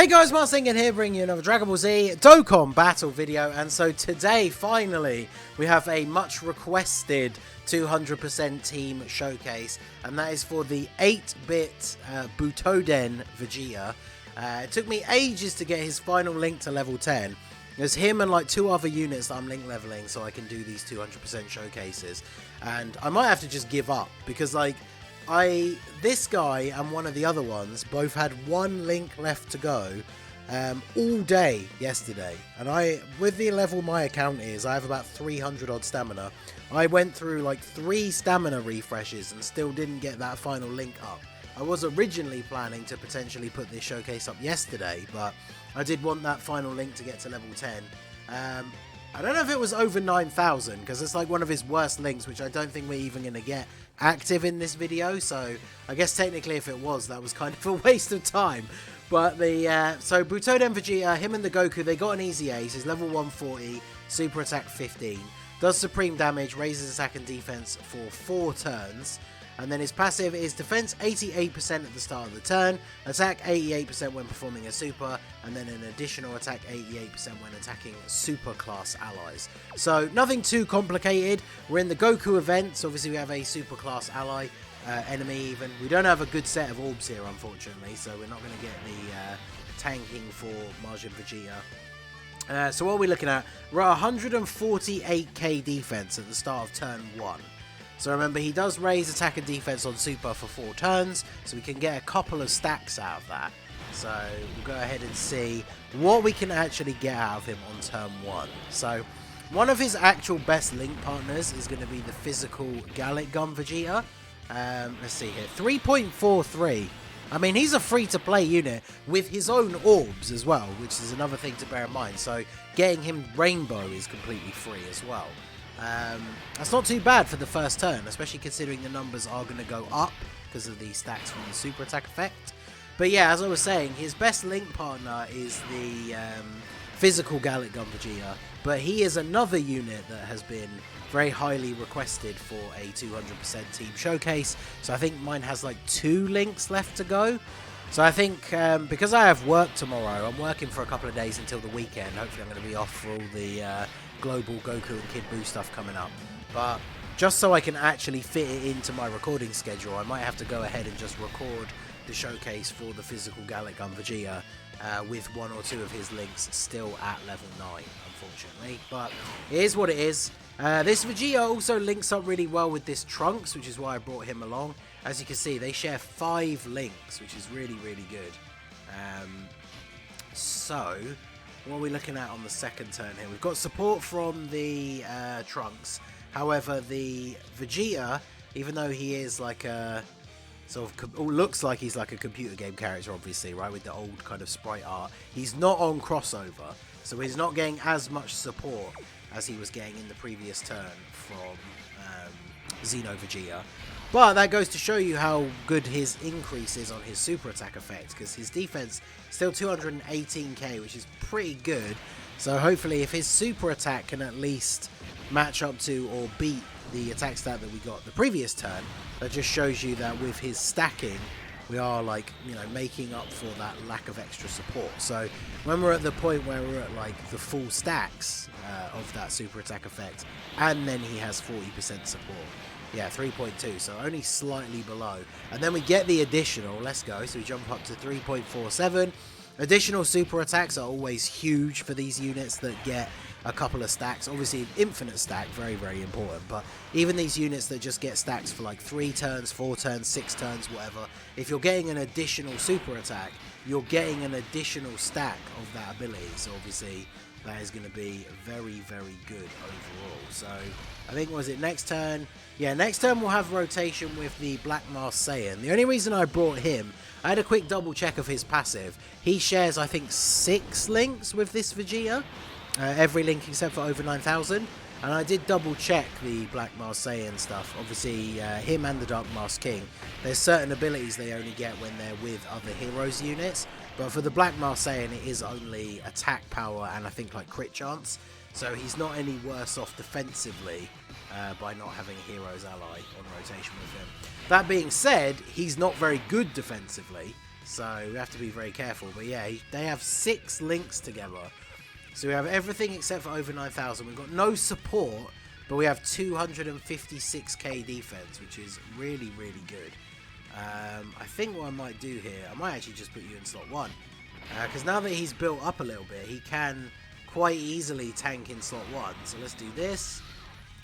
Hey guys, Marsingen here, bringing you another Dragon Ball Z Dokkan battle video. And so today, finally, we have a much requested 200% team showcase, and that is for the 8-bit BUTODEN Vegeta. It took me ages to get his final link to level 10. There's him and like 2 other units that I'm link leveling so I can do these 200% showcases. And I might have to just give up because this guy and one of the other ones both had 1 link left to go all day yesterday. And with the level my account is, I have about 300 odd stamina. I went through like 3 stamina refreshes and still didn't get that final link up. I was originally planning to potentially put this showcase up yesterday, but I did want that final link to get to level 10. I don't know if it was over 9,000 because it's like one of his worst links, which I don't think we're even going to get active in this video. So I guess technically if it was, that was kind of a waste of time. But so BUTODEN Vegeta, him and the Goku, they got an easy ace. He's level 140, super attack 15, does supreme damage, raises attack and defense for 4 turns. And then his passive is defense 88% at the start of the turn, attack 88% when performing a super, and then an additional attack 88% when attacking super class allies. So nothing too complicated. We're in the Goku event, so obviously we have a super class ally, enemy even. We don't have a good set of orbs here, unfortunately, so we're not going to get the tanking for Majin Vegeta. So what are we looking at? We're at 148k defense at the start of turn 1. So remember, he does raise attack and defense on super for 4 turns, so we can get a couple of stacks out of that. So we'll go ahead and see what we can actually get out of him on turn 1. So one of his actual best link partners is going to be the physical Gallic Gun Vegeta. Let's see here, 3.43. I mean, he's a free-to-play unit with his own orbs as well, which is another thing to bear in mind. So getting him Rainbow is completely free as well. That's not too bad for the first turn, especially considering the numbers are going to go up because of the stacks from the super attack effect. But yeah, as I was saying, his best link partner is the physical Gallic Gun Vegeta, but he is another unit that has been very highly requested for a 200% team showcase. So I think mine has like 2 links left to go. So I think because I have work tomorrow, I'm working for a couple of days until the weekend. Hopefully I'm going to be off for all the global Goku and Kid Buu stuff coming up. But just so I can actually fit it into my recording schedule, I might have to go ahead and just record the showcase for the physical Gallic Gun Vegeta with 1 or 2 of his links still at level 9, unfortunately. But it is what it is. This Vegeta also links up really well with this Trunks, which is why I brought him along. As you can see, they share 5 links, which is really, really good. So what are we looking at on the second turn here? We've got support from the Trunks. However, the Vegeta, even though he is like a sort of looks like he's like a computer game character, obviously, right, with the old kind of sprite art, he's not on crossover, so he's not getting as much support as he was getting in the previous turn from Xeno Vegeta. But that goes to show you how good his increase is on his super attack effect, because his defense still 218k, which is pretty good. So hopefully if his super attack can at least match up to or beat the attack stat that we got the previous turn, that just shows you that with his stacking, we are like, you know, making up for that lack of extra support. So when we're at the point where we're at like the full stacks of that super attack effect, and then he has 40% support. Yeah, 3.2, so only slightly below. And then we get the additional, let's go, so we jump up to 3.47. Additional super attacks are always huge for these units that get a couple of stacks. Obviously, infinite stack, very, very important. But even these units that just get stacks for like 3 turns, 4 turns, 6 turns, whatever, if you're getting an additional super attack, you're getting an additional stack of that ability. So obviously, that is going to be very, very good overall. So I think, was it next turn? Yeah, next turn we'll have rotation with the Black Mask Saiyan. The only reason I brought him, I had a quick double check of his passive. He shares, I think, 6 links with this Vegeta. Every link except for over 9,000. And I did double check the Black Mask Saiyan stuff. Obviously, him and the Dark Mask King, there's certain abilities they only get when they're with other heroes units. But for the Black Mask Saiyan, it is only attack power and I think like crit chance. So he's not any worse off defensively by not having a hero's ally on rotation with him. That being said, he's not very good defensively. So we have to be very careful. But yeah, they have 6 links together. So we have everything except for over 9,000. We've got no support, but we have 256k defense, which is really, really good. I think what I might do here, I might actually just put you in slot 1. Because now that he's built up a little bit, he can quite easily tank in slot 1. So let's do this.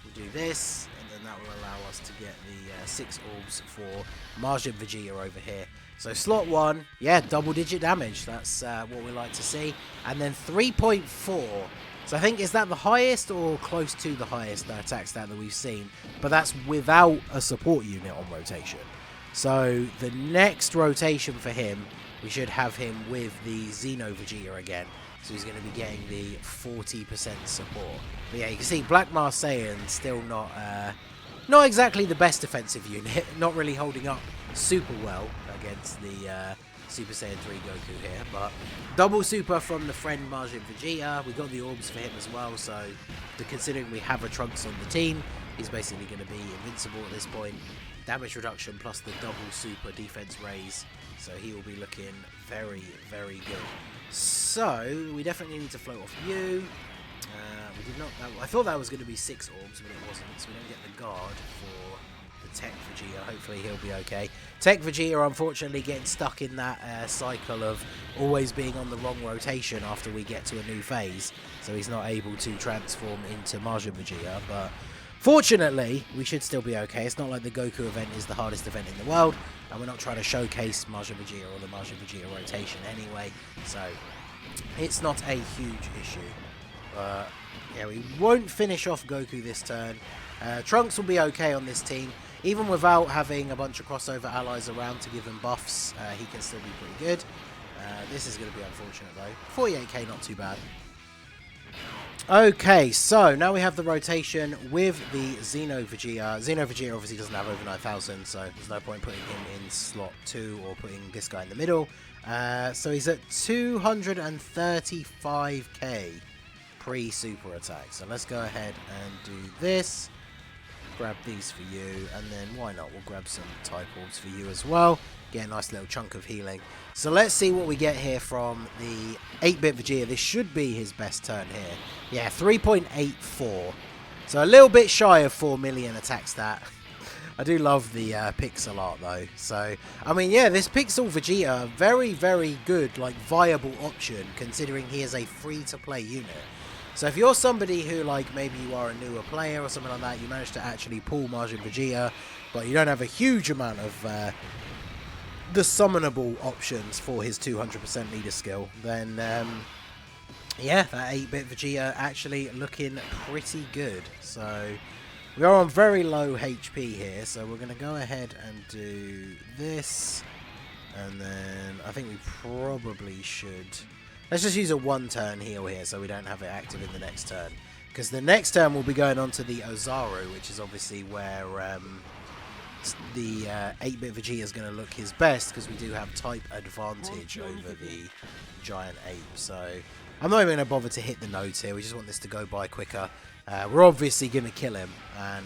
We'll do this, and then that will allow us to get the 6 orbs for Majin Vegeta over here. So slot 1, yeah, double-digit damage. That's what we like to see. And then 3.4. So I think, is that the highest or close to the highest attack stat that we've seen? But that's without a support unit on rotation. So the next rotation for him, we should have him with the Xeno Vegeta again. So he's going to be getting the 40% support. But yeah, you can see Black Marseillan still not exactly the best defensive unit. Not really holding up super well against the Super Saiyan 3 Goku here. But double super from the friend Majin Vegeta. We got the orbs for him as well. So considering we have a Trunks on the team, he's basically going to be invincible at this point. Damage reduction plus the double super defense raise. So he will be looking very, very good. So we definitely need to float off you. We did not. I thought that was going to be 6 orbs, but it wasn't. So we don't get the guard for the Tech Vegeta. Hopefully he'll be okay. Tech Vegeta, unfortunately, getting stuck in that cycle of always being on the wrong rotation after we get to a new phase. So he's not able to transform into Majin Vegeta, but fortunately, we should still be okay. It's not like the Goku event is the hardest event in the world, and we're not trying to showcase Majin Vegeta or the Majin Vegeta rotation anyway, so it's not a huge issue. But yeah, we won't finish off Goku this turn. Trunks will be okay on this team. Even without having a bunch of crossover allies around to give him buffs, he can still be pretty good. This is going to be unfortunate though. 48k, not too bad. Okay, so now we have the rotation with the Xeno Vegeta. Xeno Vegeta obviously doesn't have over 9,000, so there's no point putting him in slot 2 or putting this guy in the middle. So he's at 235k pre-super attack. So let's go ahead and do this. Grab these for you, and then why not? We'll grab some type orbs for you as well. Get a nice little chunk of healing. So let's see what we get here from the 8-bit Vegeta. This should be his best turn here. Yeah, 3.84. So a little bit shy of 4 million attack stat. I do love the pixel art though. So, I mean, yeah, this Pixel Vegeta, very, very good, like, viable option considering he is a free-to-play unit. So if you're somebody who, like, maybe you are a newer player or something like that, you manage to actually pull Majin Vegeta, but you don't have a huge amount of the summonable options for his 200% leader skill, then yeah, that 8-bit Vegeta actually looking pretty good. So we are on very low HP here, so we're going to go ahead and do this, and then I think we probably should, let's just use a 1-turn heal here so we don't have it active in the next turn, because the next turn we'll be going on to the Oozaru, which is obviously where the 8-bit Vegeta is going to look his best, because we do have type advantage over the giant ape. So I'm not even going to bother to hit the nodes here. We just want this to go by quicker. We're obviously going to kill him, and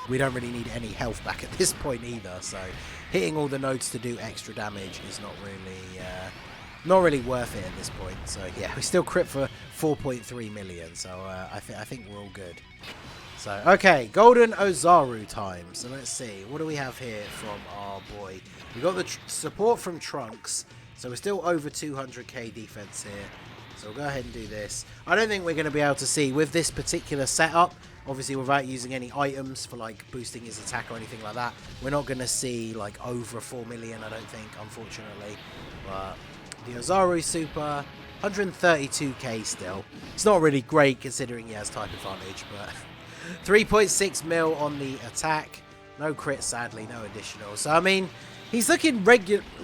we don't really need any health back at this point either. So hitting all the nodes to do extra damage is not really worth it at this point. So yeah, we still crit for 4.3 million. So I think we're all good. So, okay, Golden Oozaru time. So let's see, what do we have here from our boy? We got the support from Trunks, so we're still over 200k defense here. So we'll go ahead and do this. I don't think we're going to be able to see with this particular setup, obviously without using any items for like boosting his attack or anything like that. We're not going to see like over 4 million, I don't think, unfortunately. But the Oozaru super, 132k still. It's not really great considering he has type advantage, but 3.6 mil on the attack. No crit, sadly, no additional. So, I mean, he's looking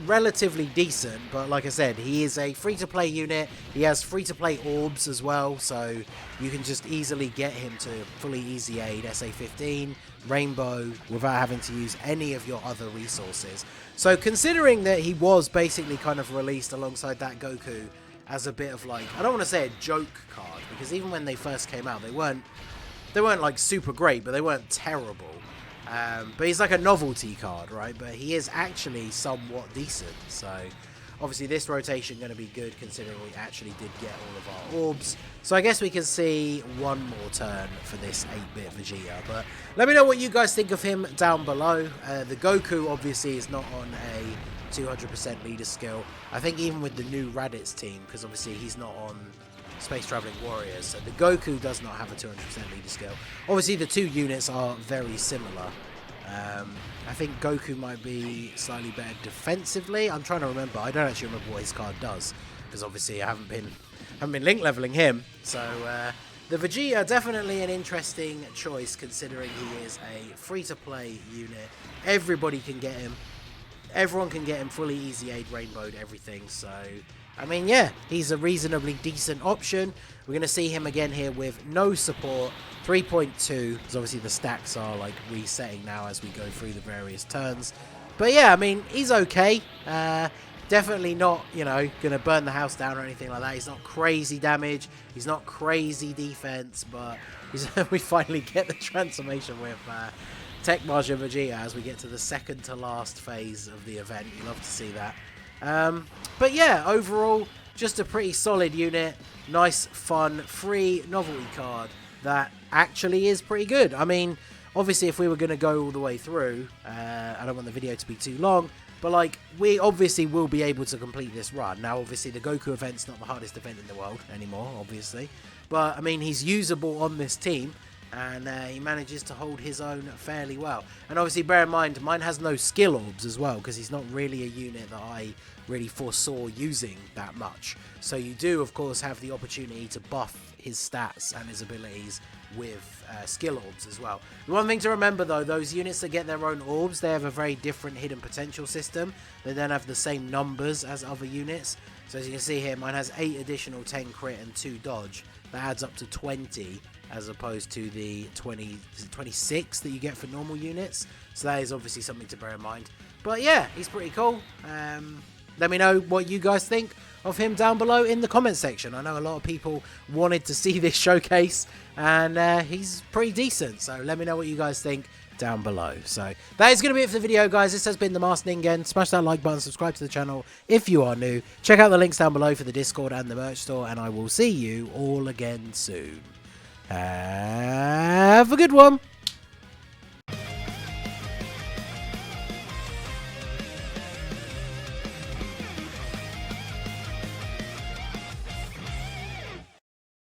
relatively decent, but like I said, he is a free-to-play unit. He has free-to-play orbs as well, so you can just easily get him to fully easy aid, SA-15, Rainbow, without having to use any of your other resources. So, considering that he was basically kind of released alongside that Goku as a bit of like, I don't want to say a joke card, because even when they first came out, they weren't like super great, but they weren't terrible. But he's like a novelty card, right? But he is actually somewhat decent. So obviously this rotation going to be good considering we actually did get all of our orbs. So I guess we can see one more turn for this 8-bit Vegeta. But let me know what you guys think of him down below. The Goku obviously is not on a 200% leader skill. I think even with the new Raditz team, because obviously he's not on Space Traveling Warriors, so the Goku does not have a 200% leader skill. Obviously the two units are very similar. I think Goku might be slightly better defensively. I'm trying to remember. I don't actually remember what his card does, because obviously I haven't been link leveling him. So the Vegeta, definitely an interesting choice considering he is a free-to-play unit. Everybody can get him. Everyone can get him fully easy aid, rainbowed, everything. So I mean, yeah, he's a reasonably decent option. We're going to see him again here with no support, 3.2, because obviously the stacks are like resetting now as we go through the various turns. But yeah, I mean, he's okay. Definitely not, you know, going to burn the house down or anything like that. He's not crazy damage. He's not crazy defense, but we finally get the transformation with Tech Margin Vegeta as we get to the second to last phase of the event. You love to see that. But yeah, overall, just a pretty solid unit. Nice, fun, free novelty card that actually is pretty good. I mean, obviously, if we were going to go all the way through, I don't want the video to be too long, but like, we obviously will be able to complete this run. Now, obviously, the Goku event's not the hardest event in the world anymore, obviously. But, I mean, he's usable on this team. And he manages to hold his own fairly well. And obviously, bear in mind, mine has no skill orbs as well, because he's not really a unit that I really foresaw using that much. So you do, of course, have the opportunity to buff his stats and his abilities with skill orbs as well. The one thing to remember, though, those units that get their own orbs, they have a very different hidden potential system. They don't have the same numbers as other units. So as you can see here, mine has 8 additional 10 crit and 2 dodge. That adds up to 20. As opposed to the 26 that you get for normal units. So that is obviously something to bear in mind. But yeah, he's pretty cool. Let me know what you guys think of him down below in the comment section. I know a lot of people wanted to see this showcase, and he's pretty decent. So let me know what you guys think down below. So that is going to be it for the video, guys. This has been the Masked Ningen. Smash that like button, subscribe to the channel if you are new. Check out the links down below for the Discord and the merch store, and I will see you all again soon. Have a good one.